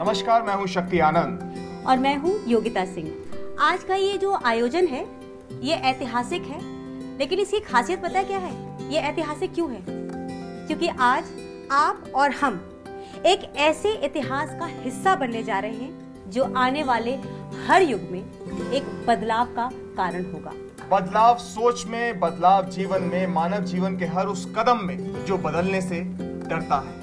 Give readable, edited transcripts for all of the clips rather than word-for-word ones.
नमस्कार, मैं हूं शक्ति आनंद और मैं हूं योगिता सिंह। आज का ये जो आयोजन है ये ऐतिहासिक है, लेकिन इसकी खासियत पता है क्या है? ये ऐतिहासिक क्यों है? क्योंकि आज आप और हम एक ऐसे इतिहास का हिस्सा बनने जा रहे हैं जो आने वाले हर युग में एक बदलाव का कारण होगा। बदलाव सोच में, बदलाव जीवन में, मानव जीवन के हर उस कदम में जो बदलने से डरता है।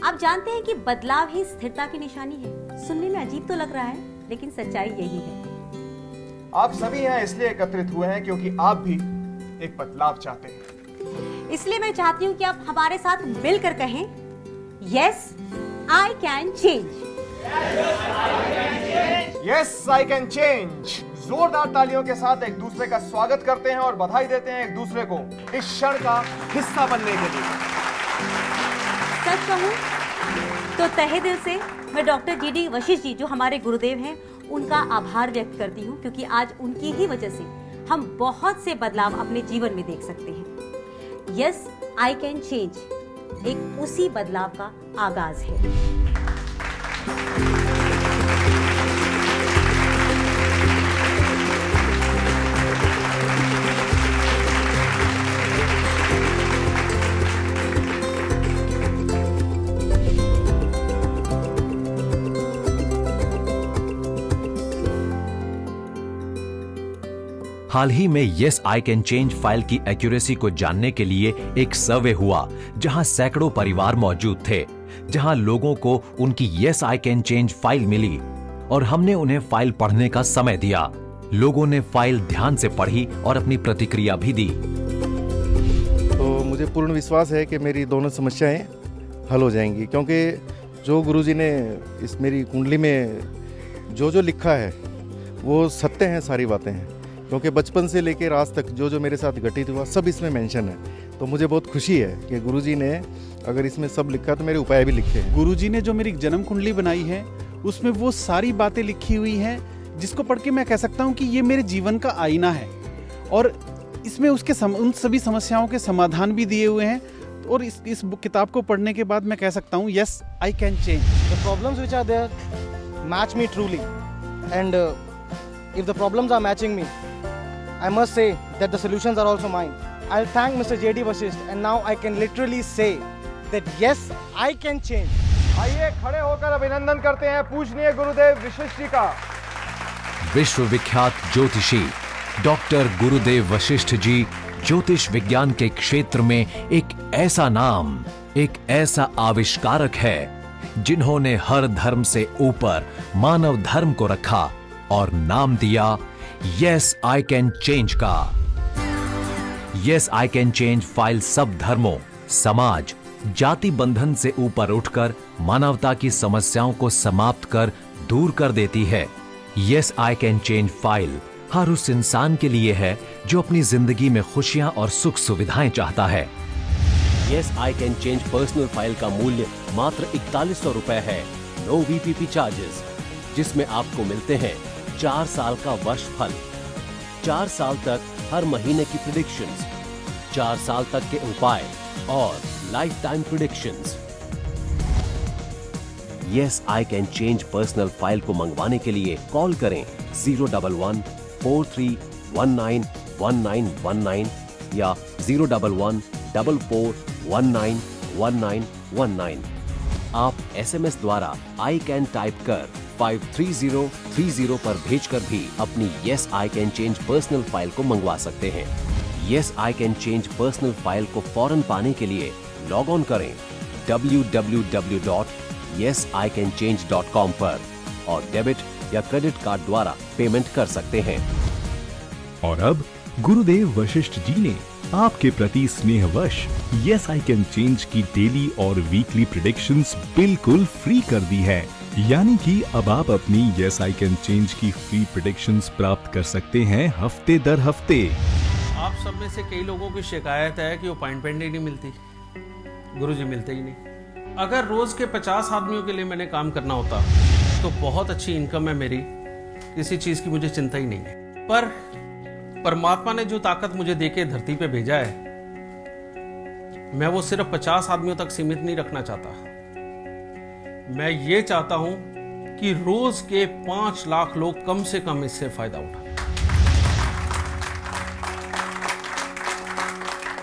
आप जानते हैं कि बदलाव ही स्थिरता की निशानी है। सुनने में अजीब तो लग रहा है, लेकिन सच्चाई यही है। आप सभी यहाँ इसलिए एकत्रित हुए हैं क्योंकि आप भी एक बदलाव चाहते हैं। इसलिए मैं चाहती हूँ कि आप हमारे साथ मिलकर कहें, yes I can change. Yes I can change. जोरदार तालियों के साथ एक दूसरे का स्वागत करते हैं और बधाई देते हैं एक दूसरे को इस क्षण का हिस्सा बनने के लिए। सच कहूं तो तहे दिल से मैं डॉक्टर जी.डी. वशिष्ठ जी, जो हमारे गुरुदेव हैं, उनका आभार व्यक्त करती हूं, क्योंकि आज उनकी ही वजह से हम बहुत से बदलाव अपने जीवन में देख सकते हैं। यस आई कैन चेंज एक उसी बदलाव का आगाज है। हाल ही में yes I can change file की एक्यूरेसी को जानने के लिए एक सर्वे हुआ, जहां सैकड़ों परिवार मौजूद थे, जहां लोगों को उनकी yes I can change file मिली और हमने उन्हें फाइल पढ़ने का समय दिया। लोगों ने फाइल ध्यान से पढ़ी और अपनी प्रतिक्रिया भी दी। तो मुझे पूर्ण विश्वास है कि मेरी दोनों समस्याएं हल हो जाएंगी, क्योंकि जो गुरुजी ने इस मेरी कुंडली में जो लिखा है वो सत्य हैं, सारी बातें हैं। क्योंकि बचपन से लेकर आज तक जो मेरे साथ घटित हुआ सब इसमें मेंशन है। तो मुझे बहुत खुशी है कि गुरुजी ने अगर इसमें सब लिखा तो मेरे उपाय भी लिखे हैं। गुरुजी ने जो मेरी जन्म कुंडली बनाई है उसमें वो सारी बातें लिखी हुई हैं, जिसको पढ़ के मैं कह सकता हूँ कि ये मेरे जीवन का आईना है, और इसमें उन सभी समस्याओं के समाधान भी दिए हुए हैं। और इस किताब को पढ़ने के बाद मैं कह सकता हूँ yes I can change. The problems which are there match me truly, and if the problems are matching me, I must say that the solutions are also mine. I'll thank Mr. J.D. Vashisht, and now I can literally say that yes, I can change. आइए खड़े होकर अभिनंदन करते हैं पूजनीय गुरुदेव वशिष्ठ जी का। विश्व विख्यात ज्योतिषी डॉक्टर गुरुदेव वशिष्ठ जी ज्योतिष विज्ञान के क्षेत्र में एक ऐसा नाम, एक ऐसा आविष्कारक है जिन्होंने हर धर्म से ऊपर मानव धर्म को रखा और नाम दिया यस आई कैन चेंज का। Yes I can change file सब धर्मों, समाज, जाति बंधन से ऊपर उठकर मानवता की समस्याओं को समाप्त कर दूर कर देती है। Yes I can change file हर उस इंसान के लिए है जो अपनी जिंदगी में खुशियां और सुख सुविधाएं चाहता है। Yes I can change personal file का मूल्य मात्र 4100 रुपए है, नो वीपीपी चार्जेस, जिसमें आपको मिलते हैं 4 साल का वर्ष फल, 4 साल तक हर महीने की प्रेडिक्शंस, 4 साल तक के उपाय और life time predictions. Yes I can change personal file को मंगवाने के लिए कॉल करें 011-4319-1919 या 011-4419-1919। आप SMS द्वारा आई कैन टाइप कर 53030 पर भेजकर भी अपनी yes I can change personal file को मंगवा सकते हैं। Yes I can change personal file को फौरन पाने के लिए लॉग ऑन करें www.yesicanchange.com पर और डेबिट या क्रेडिट कार्ड द्वारा पेमेंट कर सकते हैं। और अब गुरुदेव वशिष्ठ जी ने आपके प्रति स्नेहवश यस आई कैन चेंज की डेली और वीकली प्रेडिक्शंस बिल्कुल फ्री कर दी है। यानी कि अब आप अपनी यस आई कैन चेंज की फ्री प्रेडिक्शंस प्राप्त कर सकते हैं हफ्ते दर हफ्ते। आप सब में से कई लोगों की शिकायत है कि अपॉइंटमेंट ही नहीं मिलती, गुरुजी मिलते ही नहीं। अगर रोज के 50 आदमियों के लिए मैंने काम करना होता तो बहुत अच्छी इनकम है मेरी, किसी चीज की मुझे चिंता ही नहीं है। पर परमात्मा ने जो ताकत मुझे देके धरती पे भेजा है, मैं वो सिर्फ 50 आदमियों तक सीमित नहीं रखना चाहता। मैं ये चाहता हूं कि रोज के 5 लाख लोग कम से कम इससे फायदा उठाएं।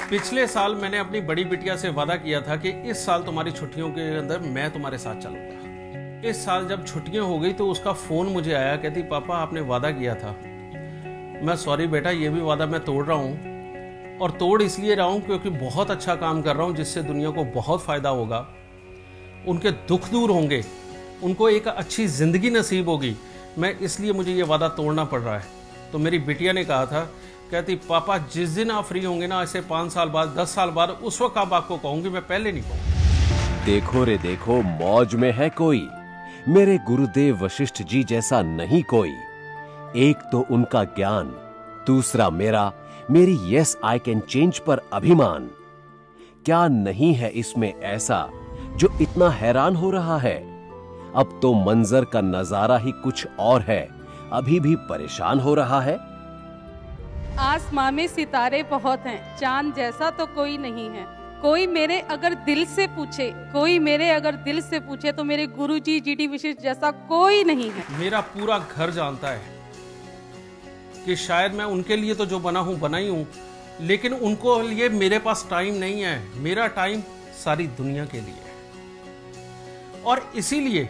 पिछले साल मैंने अपनी बड़ी बिटिया से वादा किया था कि इस साल तुम्हारी छुट्टियों के अंदर मैं तुम्हारे साथ चलूंगा। इस साल जब छुट्टियां हो गई तो उसका फोन मुझे आया, कहती पापा आपने वादा किया था। मैं सॉरी बेटा, ये भी वादा मैं तोड़ रहा हूं, और तोड़ इसलिए रहा हूं क्योंकि बहुत अच्छा काम कर रहा हूं जिससे दुनिया को बहुत फायदा होगा, उनके दुख दूर होंगे, उनको एक अच्छी जिंदगी नसीब होगी। मैं इसलिए मुझे ये वादा तोड़ना पड़ रहा है। तो मेरी बिटिया ने कहा था, कहती पापा जिस दिन आप फ्री होंगे ना, ऐसे 5 साल बाद 10 साल बाद, उस वक्त आप आपको कहूंगी, मैं पहले नहीं कहूंगी। देखो रे देखो, मौज में है कोई, मेरे गुरुदेव वशिष्ठ जी जैसा नहीं कोई। एक तो उनका ज्ञान, दूसरा मेरी यस आई कैन चेंज पर अभिमान। क्या नहीं है इसमें ऐसा जो इतना हैरान हो रहा है? अब तो मंजर का नजारा ही कुछ और है, अभी भी परेशान हो रहा है। आसमां में सितारे बहुत हैं, चांद जैसा तो कोई नहीं है। कोई मेरे अगर दिल से पूछे तो मेरे गुरुजी जीडी वशिष्ठ जैसा कोई नहीं है। मेरा पूरा घर जानता है कि शायद मैं उनके लिए तो जो बना हूं बना ही हूं, लेकिन उनको लिए मेरे पास टाइम नहीं है। मेरा टाइम सारी दुनिया के लिए है, और इसीलिए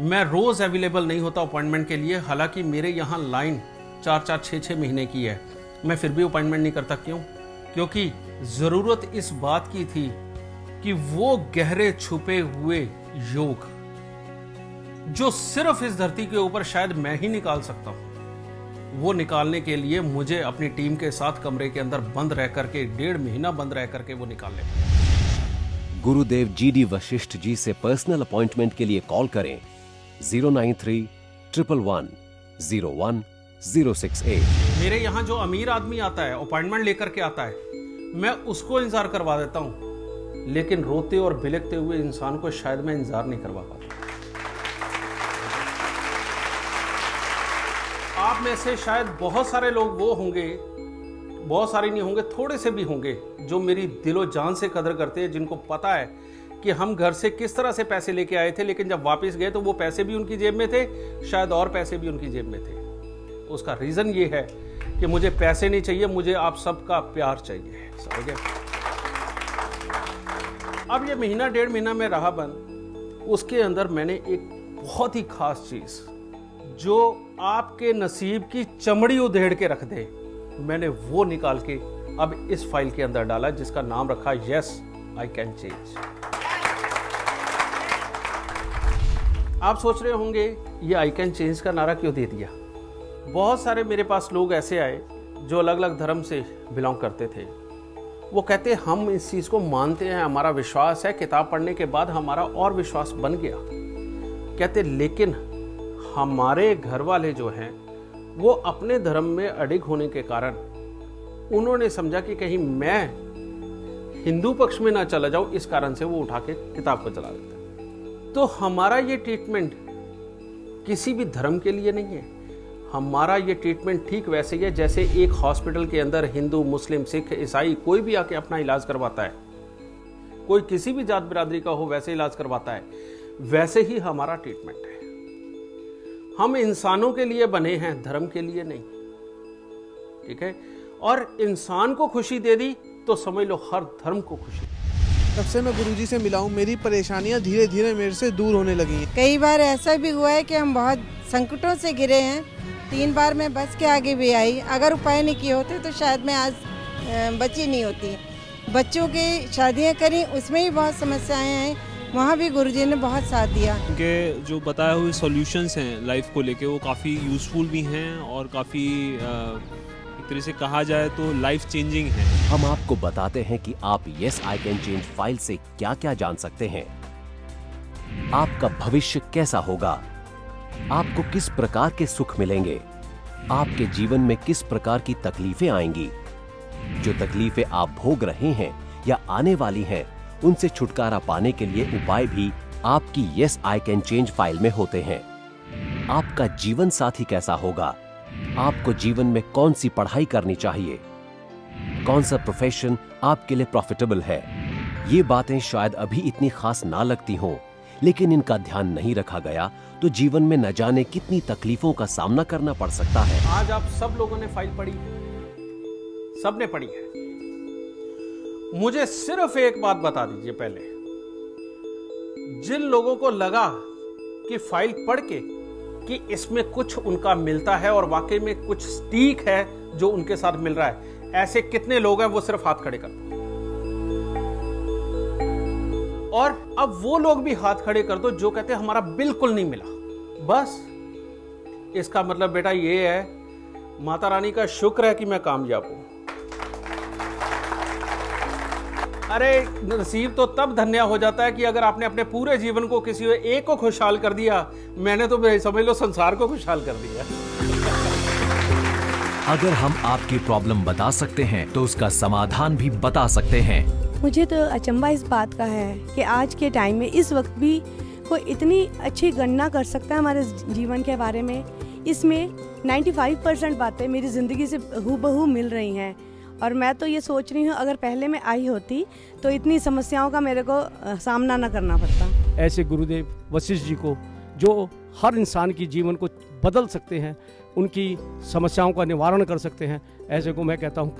मैं रोज अवेलेबल नहीं होता अपॉइंटमेंट के लिए। हालांकि मेरे यहाँ लाइन 4-4, 6-6 महीने की है, मैं फिर भी अपॉइंटमेंट नहीं करता। क्यों? क्योंकि जरूरत इस बात की थी कि वो गहरे छुपे हुए योग जो सिर्फ इस धरती के ऊपर शायद मैं ही निकाल सकता हूं, वो निकालने के लिए मुझे अपनी टीम के साथ कमरे के अंदर बंद रह करके 1.5 महीना बंद रह करके वो निकालने पड़े। गुरुदेव जीडी वशिष्ठ जी से पर्सनल अपॉइंटमेंट के लिए कॉल करें 093-111-01068। मेरे यहाँ जो अमीर आदमी आता है, अपॉइंटमेंट लेकर के आता है, मैं उसको इंतजार करवा देता हूं, लेकिन रोते और बिलखते हुए इंसान को शायद मैं इंतजार नहीं करवा पाता। आप में से शायद बहुत सारे लोग वो होंगे, बहुत सारे नहीं होंगे, थोड़े से भी होंगे, जो मेरी दिलो जान से कदर करते हैं, जिनको पता है कि हम घर से किस तरह से पैसे लेके आए थे, लेकिन जब वापस गए तो वो पैसे भी उनकी जेब में थे, शायद और पैसे भी उनकी जेब में थे। उसका रीजन ये है कि मुझे पैसे नहीं चाहिए, मुझे आप सबका प्यार चाहिए। समझ गए? अब ये महीना 1.5 महीना में रहा बंद, उसके अंदर मैंने एक बहुत ही खास चीज जो आपके नसीब की चमड़ी उधेड़ के रख दे, मैंने वो निकाल के अब इस फाइल के अंदर डाला, जिसका नाम रखा यस आई कैन चेंज। आप सोच रहे होंगे ये आई कैन चेंज का नारा क्यों दे दिया? बहुत सारे मेरे पास लोग ऐसे आए जो अलग अलग धर्म से बिलोंग करते थे। वो कहते हम इस चीज़ को मानते हैं, हमारा विश्वास है, किताब पढ़ने के बाद हमारा और विश्वास बन गया। कहते लेकिन हमारे घर वाले जो हैं वो अपने धर्म में अडिग होने के कारण उन्होंने समझा कि कहीं मैं हिंदू पक्ष में ना चला जाऊं, इस कारण से वो उठा के किताब को चला देता है। तो हमारा ये ट्रीटमेंट किसी भी धर्म के लिए नहीं है। हमारा ये ट्रीटमेंट ठीक वैसे ही है जैसे एक हॉस्पिटल के अंदर हिंदू, मुस्लिम, सिख, ईसाई कोई भी आके अपना इलाज करवाता है, कोई किसी भी जात बिरादरी का हो वैसे इलाज करवाता है, वैसे ही हमारा ट्रीटमेंट है। हम इंसानों के लिए बने हैं, धर्म के लिए नहीं। ठीक है? और इंसान को खुशी दे दी तो समझ लो हर धर्म को खुशी। तब से मैं गुरुजी से मिला हूँ, मेरी परेशानियाँ धीरे धीरे मेरे से दूर होने लगी हैं। कई बार ऐसा भी हुआ है कि हम बहुत संकटों से घिरे हैं। 3 बार मैं बस के आगे भी आई, अगर उपाय नहीं किए होते तो शायद मैं आज बची नहीं होती। बच्चों की शादियाँ करी, उसमें भी बहुत समस्याएं हैं, वहाँ भी गुरुजी ने बहुत साथ दिया। उनके जो बताए हुए सॉल्यूशंस हैं लाइफ को लेके, वो काफ़ी यूज़फुल भी हैं और काफ़ी एक तरह से कहा जाए तो लाइफ चेंजिंग है। हम आपको बताते हैं कि आप yes I can change file से क्या क्या जान सकते हैं। आपका भविष्य कैसा होगा, आपको किस प्रकार के सुख मिलेंगे, आपके जीवन में किस प्रकार की तकलीफें आएंगी, जो तकलीफें आप भोग रहे हैं या आने वाली हैं, उनसे छुटकारा पाने के लिए उपाय भी आपकी yes I can change file में होते हैं। आपका जीवन साथी कैसा होगा, आपको जीवन में कौन सी पढ़ाई करनी चाहिए, कौन सा प्रोफेशन आपके लिए प्रॉफिटेबल है, ये बातें शायद अभी इतनी खास ना लगती हों, लेकिन इनका ध्यान नहीं रखा गया तो जीवन में न जाने कितनी तकलीफों का सामना करना पड़ सकता है। आज आप सब लोगों ने फाइल पढ़ी है, सबने पढ़ी है। मुझे सिर्फ एक बात बता दीजिए पहले, जिन लोगों को लगा कि फाइल पढ़ के कि इसमें कुछ उनका मिलता है और वाकई में कुछ ठीक है जो उनके साथ मिल रहा है, ऐसे कितने लोग हैं वो सिर्फ हाथ खड़े कर दो। और अब वो लोग भी हाथ खड़े कर दो जो कहते हैं हमारा बिल्कुल नहीं मिला। बस इसका मतलब बेटा ये है, माता रानी का शुक्र है कि मैं कामयाब हूं। अरे नसीब तो तब धन्य हो जाता है कि अगर आपने अपने पूरे जीवन को किसी एक को खुशहाल कर दिया। मैंने तो समझ लो संसार को खुशहाल कर दिया। अगर हम आपकी प्रॉब्लम बता सकते हैं तो उसका समाधान भी बता सकते हैं। मुझे तो अचंभा इस बात का है कि आज के टाइम में इस वक्त भी कोई इतनी अच्छी गणना कर सकता है हमारे जीवन के बारे में। इसमें 95% बातें मेरी ज़िंदगी से हूबहू मिल रही हैं और मैं तो ये सोच रही हूँ अगर पहले मैं आई होती तो इतनी समस्याओं का मेरे को सामना न करना पड़ता। ऐसे गुरुदेव वशिष्ठ जी को जो हर इंसान की जीवन को बदल सकते हैं, उनकी समस्याओं का निवारण कर सकते हैं, ऐसे को मैं कहता हूँ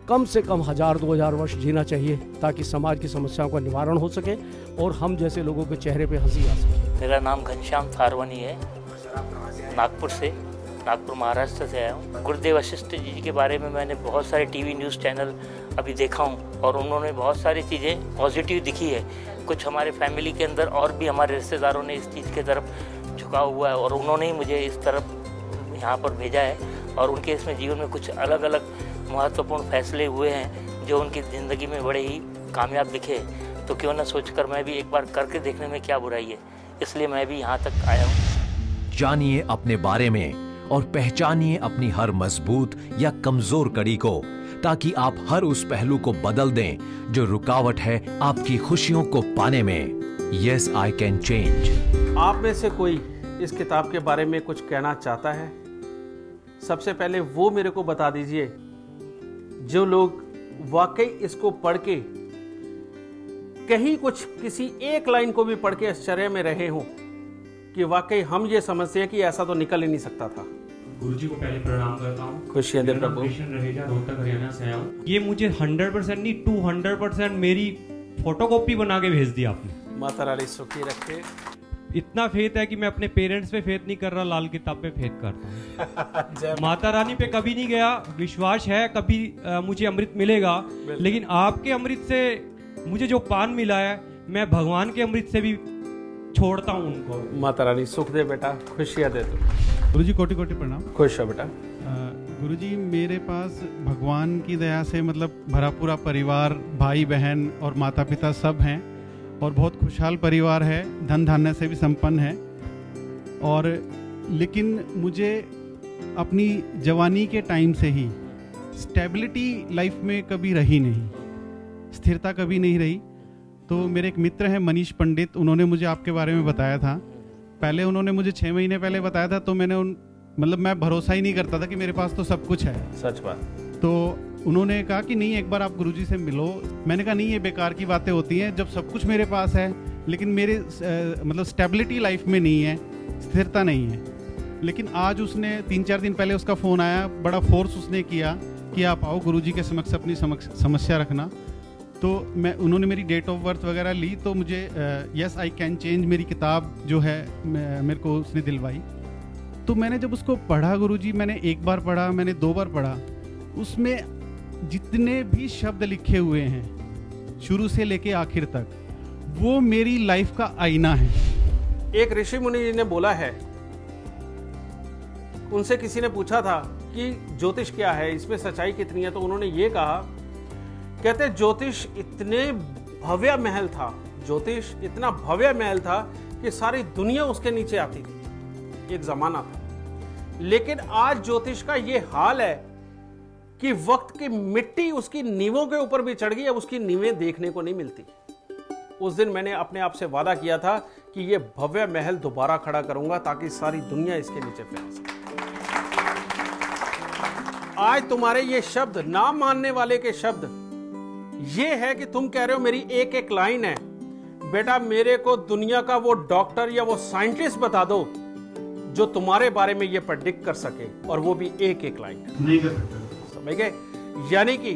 कम से कम 1000-2000 वर्ष जीना चाहिए ताकि समाज की समस्याओं का निवारण हो सके और हम जैसे लोगों के चेहरे पे हंसी आ सके। मेरा नाम घनश्याम थारवनी है, नागपुर महाराष्ट्र से आया हूँ। गुरुदेव वशिष्ठ जी के बारे में मैंने बहुत सारे टीवी न्यूज़ चैनल अभी देखा हूँ और उन्होंने बहुत सारी चीज़ें पॉजिटिव दिखी है। कुछ हमारे फैमिली के अंदर और भी हमारे रिश्तेदारों ने इस चीज़ की तरफ झुका हुआ है और उन्होंने ही मुझे इस तरफ यहाँ पर भेजा है और उनके इसमें जीवन में कुछ अलग अलग महत्वपूर्ण फैसले हुए हैं जो उनकी ज़िंदगी में बड़े ही कामयाब दिखे। तो क्यों न सोचकर मैं भी एक बार करके देखने में क्या बुराई है, इसलिए मैं भी यहाँ तक आया हूँ। जानिए अपने बारे में और पहचानिए अपनी हर मजबूत या कमजोर कड़ी को ताकि आप हर उस पहलू को बदल दें जो रुकावट है आपकी खुशियों को पाने में। Yes I can change. आप में से कोई इस किताब के बारे में कुछ कहना चाहता है? सबसे पहले वो मेरे को बता दीजिए जो लोग वाकई इसको पढ़ के कहीं कुछ किसी एक लाइन को भी पढ़ के आश्चर्य में रहे हों कि वाकई हम ये समझते हैं कि ऐसा तो निकल ही नहीं सकता था। गुरुजी को पहले प्रणाम करता हूँ। खुशियां दे प्रभु। रहेगा, रोहतक हरियाणा से आया हूँ। ये मुझे 100% नहीं 200% मेरी फोटोकॉपी बना के भेज दी आपने। माता रानी सुखी रखे। इतना फेथ है कि मैं अपने पेरेंट्स पे फेथ नहीं कर रहा, लाल किताब पे फेथ करता हूँ। माता रानी पे कभी नहीं गया, विश्वास है कभी मुझे अमृत मिलेगा, लेकिन आपके अमृत से मुझे जो पान मिला है मैं भगवान के अमृत से भी छोड़ता हूँ उनको। माता रानी सुख दे बेटा, खुशियाँ दे तू। गुरुजी कोटि कोटि प्रणाम। खुश हो बेटा। गुरुजी मेरे पास भगवान की दया से मतलब भरा पूरा परिवार, भाई बहन और माता पिता सब हैं और बहुत खुशहाल परिवार है, धन धान्य से भी संपन्न है। और लेकिन मुझे अपनी जवानी के टाइम से ही स्टेबिलिटी लाइफ में कभी रही नहीं, स्थिरता कभी नहीं रही। तो मेरे एक मित्र हैं मनीष पंडित, उन्होंने मुझे आपके बारे में बताया था। पहले उन्होंने मुझे 6 महीने पहले बताया था, तो मैंने मैं भरोसा ही नहीं करता था कि मेरे पास तो सब कुछ है। सच बात। तो उन्होंने कहा कि नहीं एक बार आप गुरुजी से मिलो। मैंने कहा नहीं, ये बेकार की बातें होती हैं, जब सब कुछ मेरे पास है लेकिन मेरे स्टेबिलिटी लाइफ में नहीं है, स्थिरता नहीं है। लेकिन आज उसने 3-4 दिन पहले उसका फ़ोन आया, बड़ा फोर्स उसने किया कि आप आओ गुरुजी के समक्ष अपनी समस्या रखना। तो उन्होंने मेरी डेट ऑफ बर्थ वगैरह ली, तो मुझे यस आई कैन चेंज मेरी किताब जो है मेरे को उसने दिलवाई। तो मैंने जब उसको पढ़ा गुरुजी, मैंने एक बार पढ़ा, मैंने 2 बार पढ़ा, उसमें जितने भी शब्द लिखे हुए हैं शुरू से लेके आखिर तक, वो मेरी लाइफ का आईना है। एक ऋषि मुनि जी ने बोला है, उनसे किसी ने पूछा था कि ज्योतिष क्या है, इसमें सच्चाई कितनी है, तो उन्होंने ये कहा, कहते ज्योतिष इतने भव्य महल था, ज्योतिष इतना भव्य महल था कि सारी दुनिया उसके नीचे आती थी, एक जमाना था। लेकिन आज ज्योतिष का ये हाल है कि वक्त की मिट्टी उसकी नींवों के ऊपर भी चढ़ गई, अब उसकी नींवें देखने को नहीं मिलती। उस दिन मैंने अपने आप से वादा किया था कि ये भव्य महल दोबारा खड़ा करूंगा ताकि सारी दुनिया इसके नीचे फैल सके। आज तुम्हारे ये शब्द, ना मानने वाले के शब्द, ये है कि तुम कह रहे हो मेरी एक एक लाइन है, बेटा मेरे को दुनिया का वो डॉक्टर या वो साइंटिस्ट बता दो जो तुम्हारे बारे में ये प्रेडिक्ट कर सके, और वो भी एक एक लाइन। नहीं कर सकता। समझ गए? यानी कि